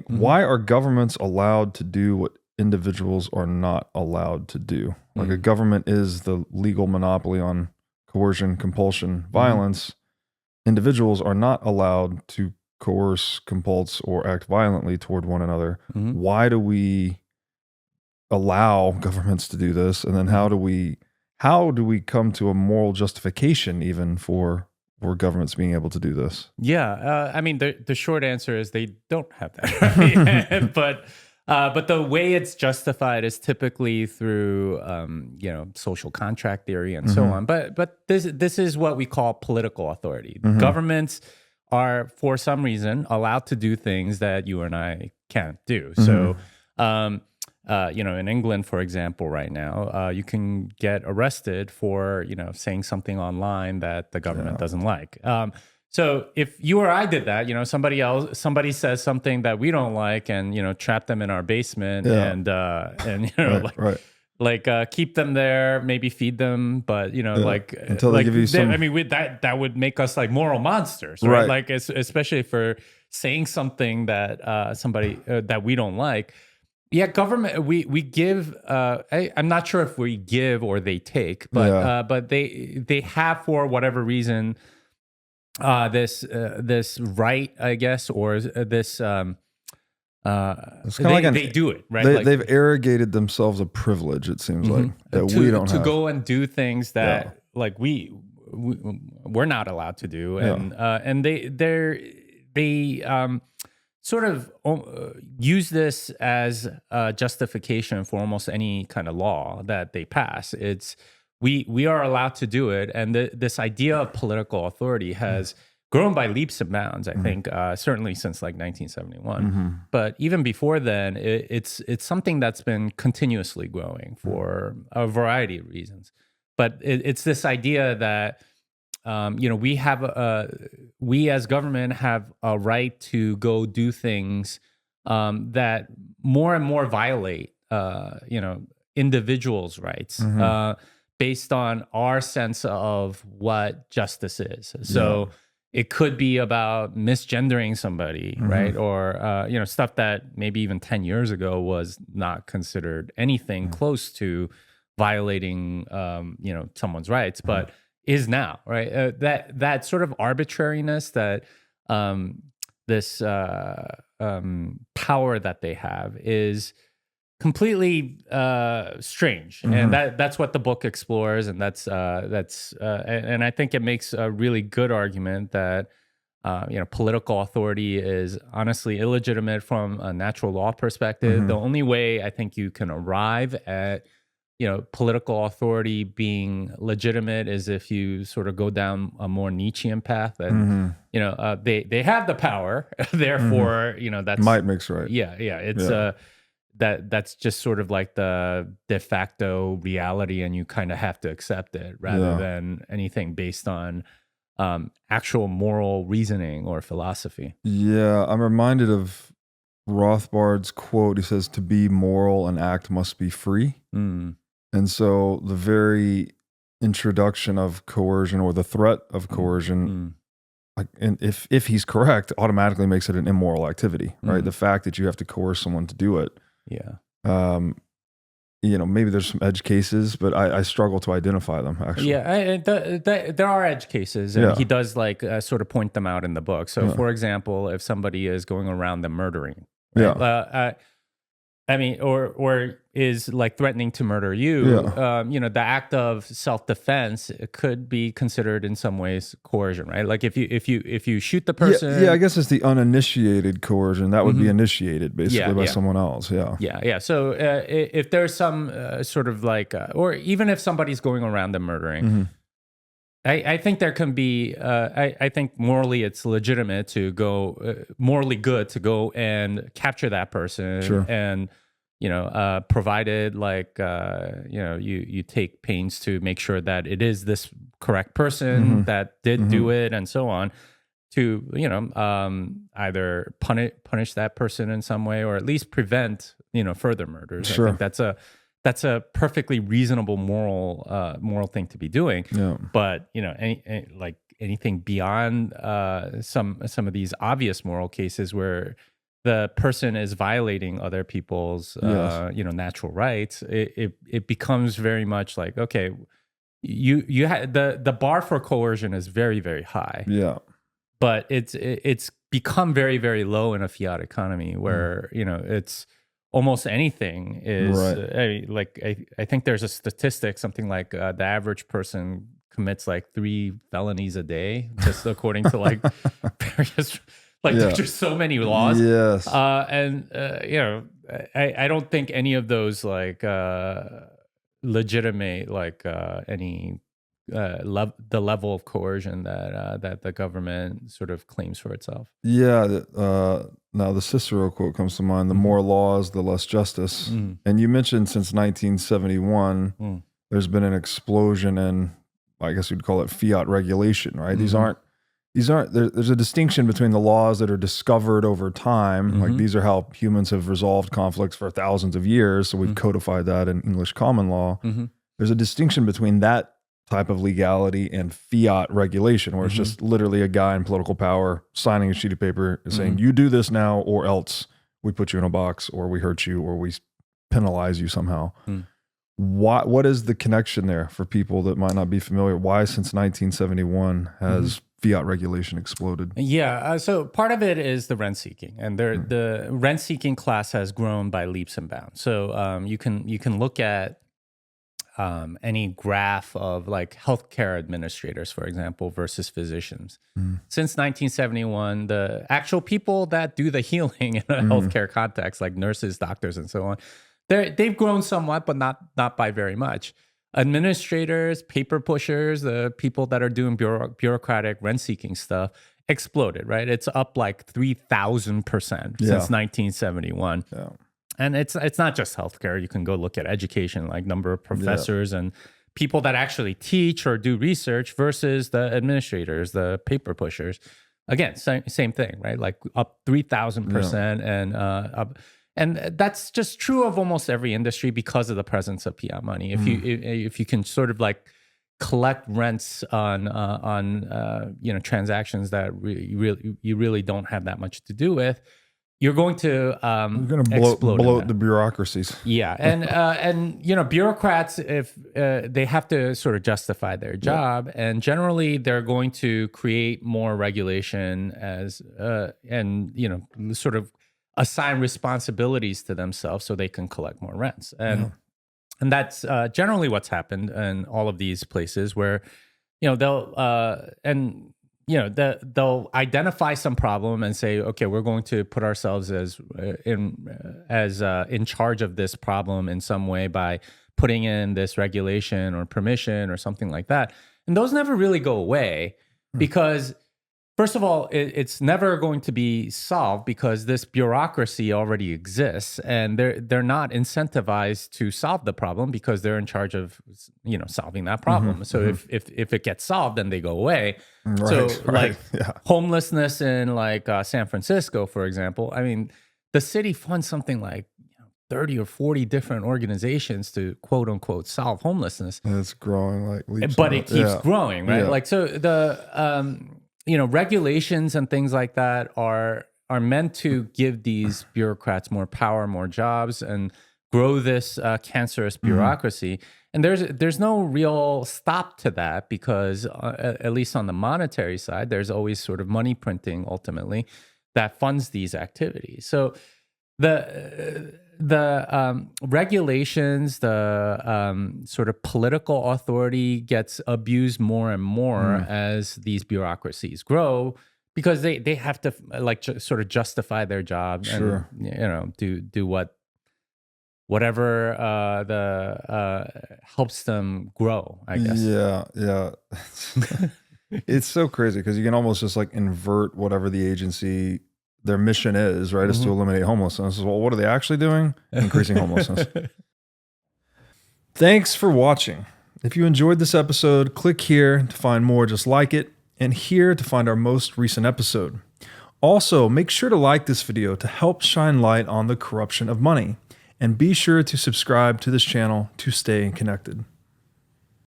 why are governments allowed to do what individuals are not allowed to do? Like a government is the legal monopoly on coercion, compulsion, violence. Individuals are not allowed to coerce, compulse, or act violently toward one another. Why do we allow governments to do this? And then how do we come to a moral justification even for governments being able to do this? Yeah, I mean, the short answer is they don't have that, right? But the way it's justified is typically through, social contract theory and so on. But this is what we call political authority. Governments are, for some reason, allowed to do things that you and I can't do. So, in England, for example, right now, you can get arrested for, saying something online that the government doesn't like. So if you or I did that, somebody says something that we don't like, and trap them in our basement, and keep them there, maybe feed them, but until they give you some. I mean, that would make us like moral monsters, right? Like especially for saying something that somebody that we don't like. Yeah, government. We give. I'm not sure if we give or they take, but they have, for whatever reason, this right, I guess, or this. They do it, right? They've arrogated themselves a priprivilege. It seems like that we don't have to go and do things that we're not allowed to do, and they sort of use this as a justification for almost any kind of law that they pass. It's we are allowed to do it, and this idea of political authority has grown by leaps and bounds. I think certainly since like 1971, but even before then, it's something that's been continuously growing for a variety of reasons. But it's this idea that we as government have a right to go do things that more and more violate individuals' rights based on our sense of what justice is. So it could be about misgendering somebody, right? Or stuff that maybe even 10 years ago was not considered anything close to violating someone's rights, but is now, right? That sort of arbitrariness, that this power that they have is completely strange, and that's what the book explores, and that's and I think it makes a really good argument that political authority is honestly illegitimate from a natural law perspective. The only way I think you can arrive at political authority being legitimate is if you sort of go down a more Nietzschean path, and they have the power, therefore that's might makes right. It's that's just sort of like the de facto reality, and you kind of have to accept it rather than anything based on actual moral reasoning or philosophy. Yeah, I'm reminded of Rothbard's quote. He says, "To be moral, an act must be free." And so the very introduction of coercion, or the threat of coercion, and if he's correct, automatically makes it an immoral activity, right? The fact that you have to coerce someone to do it. Maybe there's some edge cases, but I struggle to identify them, actually. There are edge cases, and he does sort of point them out in the book. So, for example, if somebody is going around them murdering, right? Or is like threatening to murder you, the act of self-defense could be considered in some ways coercion, right? Like if you shoot the person. I guess it's the uninitiated coercion that would be initiated basically by someone else. So if there's some sort of or even if somebody's going around them murdering, I think there can be, I think morally it's legitimate to go, morally good to go and capture that person, and, provided you take pains to make sure that it is this correct person that did do it, and so on, to, either punish that person in some way, or at least prevent, further murders. I think that's a perfectly reasonable moral thing to be doing. But anything beyond some of these obvious moral cases where the person is violating other people's natural rights, it becomes very much like, okay, you had the bar for coercion is very, very high. Yeah. But it's become very, very low in a fiat economy where it's almost anything is right. I think there's a statistic, something like the average person commits like 3 felonies a day, just according to like various, like there's just so many laws. Yes. I don't think any of those like legitimate like any the level of coercion that the government sort of claims for itself. Yeah. Now the Cicero quote comes to mind: "The more laws, the less justice." And you mentioned since 1971, there's been an explosion in, I guess you'd call it fiat regulation, right? These aren't. There's a distinction between the laws that are discovered over time, like these are how humans have resolved conflicts for thousands of years. So we've codified that in English common law. There's a distinction between that type of legality and fiat regulation, where it's just literally a guy in political power signing a sheet of paper and saying, you do this now, or else we put you in a box, or we hurt you, or we penalize you somehow. What is the connection there for people that might not be familiar? Why since 1971 has fiat regulation exploded? Yeah, so part of it is the rent seeking, and the rent seeking class has grown by leaps and bounds. So you can look at any graph of like healthcare administrators, for example, versus physicians. Since 1971, the actual people that do the healing in a healthcare context, like nurses, doctors, and so on, they've grown somewhat, but not by very much. Administrators, paper pushers, the people that are doing bureaucratic rent-seeking stuff exploded, right? It's up like 3,000% since 1971. Yeah. And it's not just healthcare. You can go look at education, like number of professors and people that actually teach or do research versus the administrators, the paper pushers. Again, same thing, right? Like up 3,000% and up. And that's just true of almost every industry because of the presence of fiat money. If you can sort of like collect rents on transactions that you really don't have that much to do with, you're going to bloat the bureaucracies. Yeah, and bureaucrats, if they have to sort of justify their job, and generally they're going to create more regulation and sort of assign responsibilities to themselves so they can collect more rents. And that's generally what's happened in all of these places where, they'll identify some problem and say, okay, we're going to put ourselves as in charge of this problem in some way by putting in this regulation or permission or something like that. And those never really go away because, first of all, it's never going to be solved because this bureaucracy already exists, and they're not incentivized to solve the problem because they're in charge of solving that problem. So if it gets solved, then they go away. Homelessness in like San Francisco, for example. I mean, the city funds something like 30 or 40 different organizations to quote unquote solve homelessness. And it's growing like leaps. But it keeps growing, right? Like so the regulations and things like that are meant to give these bureaucrats more power, more jobs, and grow this cancerous bureaucracy. And there's no real stop to that because, at least on the monetary side, there's always sort of money printing ultimately that funds these activities. So the regulations, the sort of political authority gets abused more and more as these bureaucracies grow because they have to sort of justify their job and do whatever helps them grow, I guess. Yeah. It's so crazy because you can almost just like invert whatever the agency, their mission is, right? Is to eliminate homelessness. Well, what are they actually doing? Increasing homelessness. Thanks for watching. If you enjoyed this episode, click here to find more just like it, and here to find our most recent episode. Also, make sure to like this video to help shine light on the corruption of money, and be sure to subscribe to this channel to stay connected.